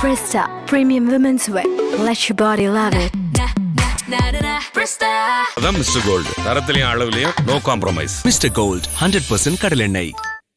Presta Premium Women's Wear. Let your body love it. அதான் Mister Gold. தரத்திலையும் அளவுலையும் no compromise. Mister Gold 100% கடல் எண்ணெய்.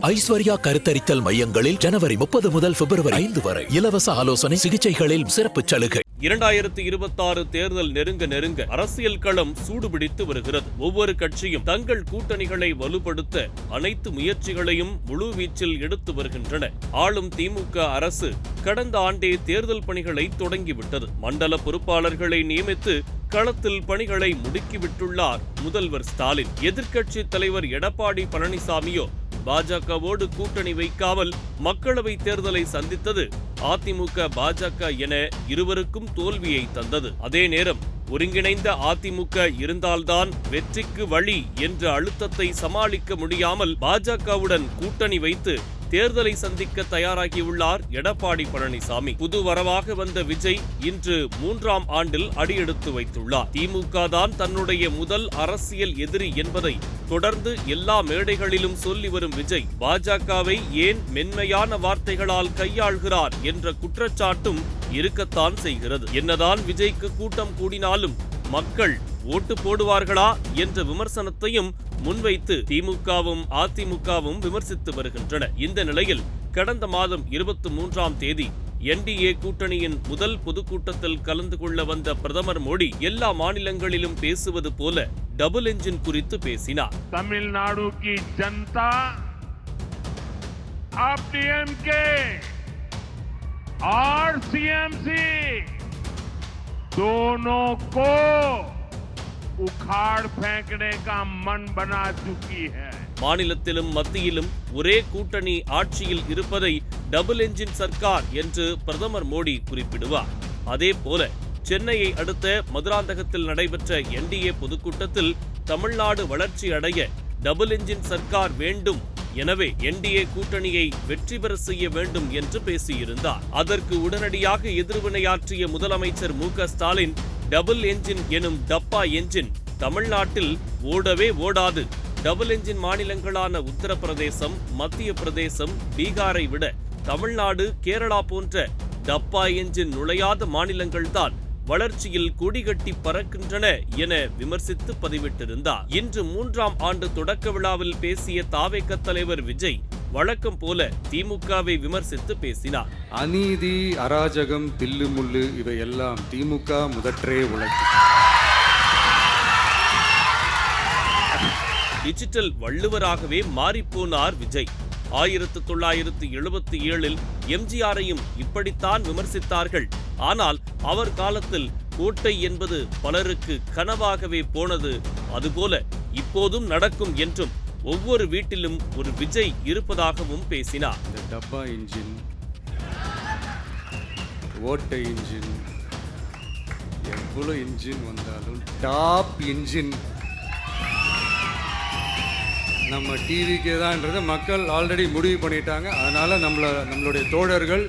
ஐஸ்வர்யா கருத்தரித்தல் மையங்களில் ஜனவரி 30 முதல் பிப்ரவரி 5 வரை இலவச ஆலோசனை சிகிச்சைகளில் சிறப்பு சலுகை. 2026 தேர்தல் நெருங்க அரசியல் களம் சூடுபிடித்து வருகிறது. ஒவ்வொரு கட்சியும் தங்கள் கூட்டணிகளை வலுப்படுத்த அனைத்து முயற்சிகளையும் முழுவீச்சில் எடுத்து வருகின்றன. ஆளும் திமுக அரசு கடந்த ஆண்டே தேர்தல் பணிகளை தொடங்கிவிட்டது. மண்டல பொறுப்பாளர்களை நியமித்து களத்தில் பணிகளை முடுக்கிவிட்டுள்ளார் முதல்வர் ஸ்டாலின். எதிர்க்கட்சி தலைவர் எடப்பாடி பழனிசாமியோ பாஜகவோடு கூட்டணி வைக்காமல் மக்களவை தேர்தலை சந்தித்தது அதிமுக பாஜக என இருவருக்கும் தோல்வியை தந்தது. அதே நேரம் ஒருங்கிணைந்த அதிமுக இருந்தால்தான் வெற்றிக்கு வழி என்ற அழுத்தத்தை சமாளிக்க முடியாமல் பாஜகவுடன் கூட்டணி வைத்து தேர்தலை சந்திக்க தயாராகியுள்ளார் எடப்பாடி பழனிசாமி. புது வரவாக வந்த விஜய் இன்று 3ஆம் ஆண்டில் அடியெடுத்து வைத்துள்ளார். திமுக தான் தன்னுடைய முதல் அரசியல் எதிரி என்பதை தொடர்ந்து எல்லா மேடைகளிலும் சொல்லி வரும் விஜய் பாஜகவை ஏன் மென்மையான வார்த்தைகளால் கையாள்கிறார் என்ற குற்றச்சாட்டும் இருக்கத்தான் செய்கிறது. என்னதான் விஜய்க்கு கூட்டம் கூடினாலும் மக்கள் ஓட்டு போடுவார்களா என்ற விமர்சனத்தையும் முன்வைத்து திமுகவும் அதிமுகவும் விமர்சித்து வருகின்றன. இந்த நிலையில் கடந்த மாதம் 23ஆம் தேதி என்டிஏ கூட்டணியின் முதல் பொதுக்கூட்டத்தில் கலந்து கொள்ள வந்த பிரதமர் மோடி எல்லா மாநிலங்களிலும் பேசுவது போல டபுள் என்ஜின் குறித்து பேசினார். தமிழ்நாடு की जनता अब डीएमके और सीएमसी दोनों को उखाड़ फेंकने का मन बना चुकी है. மாநிலத்திலும் மத்தியிலும் ஒரே கூட்டணி ஆட்சியில் இருப்பதை டபுள் என்ஜின் சர்க்கார் என்று பிரதமர் மோடி குறிப்பிடுவார். அதே போல சென்னையை அடுத்த மதுராந்தகத்தில் நடைபெற்ற என்டிஏ பொதுக்கூட்டத்தில் தமிழ்நாடு வளர்ச்சி அடைய டபுள் என்ஜின் சர்க்கார் வேண்டும், எனவே என்டிஏ கூட்டணியை வெற்றி பெற செய்ய வேண்டும் என்று பேசியிருந்தார். அதற்கு உடனடியாக எதிர்வினையாற்றிய முதலமைச்சர் மு.க. ஸ்டாலின் டபுள் என்ஜின் எனும் டப்பா என்ஜின் தமிழ்நாட்டில் ஓடவே ஓடாது. டபுள் என்ஜின் மாநிலங்களான உத்தரப்பிரதேசம், மத்திய பிரதேசம், பீகாரை விட தமிழ்நாடு, கேரளா போன்ற டப்பா என்ஜின் நுழையாத மாநிலங்கள்தான் வளர்ச்சியில் கொடிகட்டி பறக்கின்றன என விமர்சித்து பதிவிட்டிருந்தார். இன்று 3ஆம் ஆண்டு தொடக்க விழாவில் பேசிய தாவேக தலைவர் விஜய் வழக்கம் போல திமுகவை விமர்சித்து பேசினார். அநீதி, அராஜகம், தில்லுமுள்ளு இவையெல்லாம் திமுக முதற்றே உழைக்கும். டிஜிட்டல் வள்ளுவராகவே மாறிப்போனார் விஜய். 1977இல் எம்ஜிஆரையும் இப்படித்தான் விமர்சித்தார்கள். ஆனால் அவர் காலத்தில் கோட்டை என்பது பலருக்கு கனவாகவே போனது. அதுபோல இப்போதும் நடக்கும் என்றும் ஒவ்வொரு வீட்டிலும் ஒரு விஜய் இருப்பதாகவும் பேசினார். இந்த டப்பா இன்ஜின், ஓட்டை இன்ஜின், எவ்வளவு இன்ஜின் வந்தாலும் டாப் இன்ஜின் நம்ம டிவிக்கே தான்ன்றதை மக்கள் ஆல்ரெடி முடிவு பண்ணிட்டாங்க. அதனால் நம்மளுடைய தோழர்கள்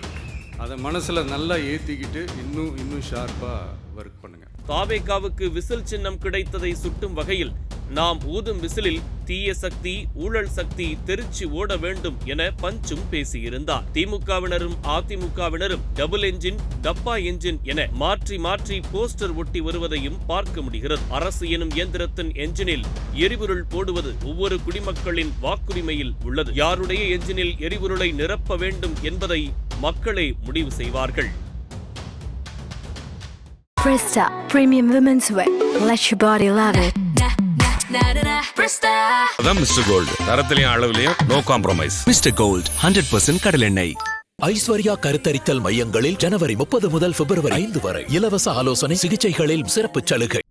அதை மனசில் நல்லா ஏற்றிக்கிட்டு இன்னும் ஷார்ப்பாக ஒர்க் பண்ணுங்க. தாவேகாவுக்கு விசில் சின்னம் கிடைத்ததை சுட்டும் வகையில் நாம் ஊதும் விசிலில் தீய சக்தி, ஊழல் சக்தி தெரிச்சு ஓட வேண்டும் என பஞ்சும் பேசியிருந்தார். திமுகவினரும் அதிமுகவினரும் டபுள் என்ஜின், டப்பா என்ஜின் என மாற்றி போஸ்டர் ஒட்டி வருவதையும் பார்க்க முடிகிறது. அரசு எனும் இயந்திரத்தின் என்ஜினில் எரிபொருள் போடுவது ஒவ்வொரு குடிமக்களின் வாக்குரிமையில் உள்ளது. யாருடைய என்ஜினில் எரிபொருளை நிரப்ப வேண்டும் என்பதை மக்களே முடிவு செய்வார்கள். Presta Premium Women's Wear. Let your body love it. அதான் மிஸ்டர் கோல்டு. தரத்திலையும் அளவுலையும் நோ காம்ப்ரமைஸ். மிஸ்டர் கோல்ட் 100% கடல் எண்ணெய். ஐஸ்வர்யா கருத்தரித்தல் மையங்களில் ஜனவரி 30 முதல் பிப்ரவரி 5 வரை இலவச ஆலோசனை சிகிச்சைகளில் சிறப்பு சலுகை.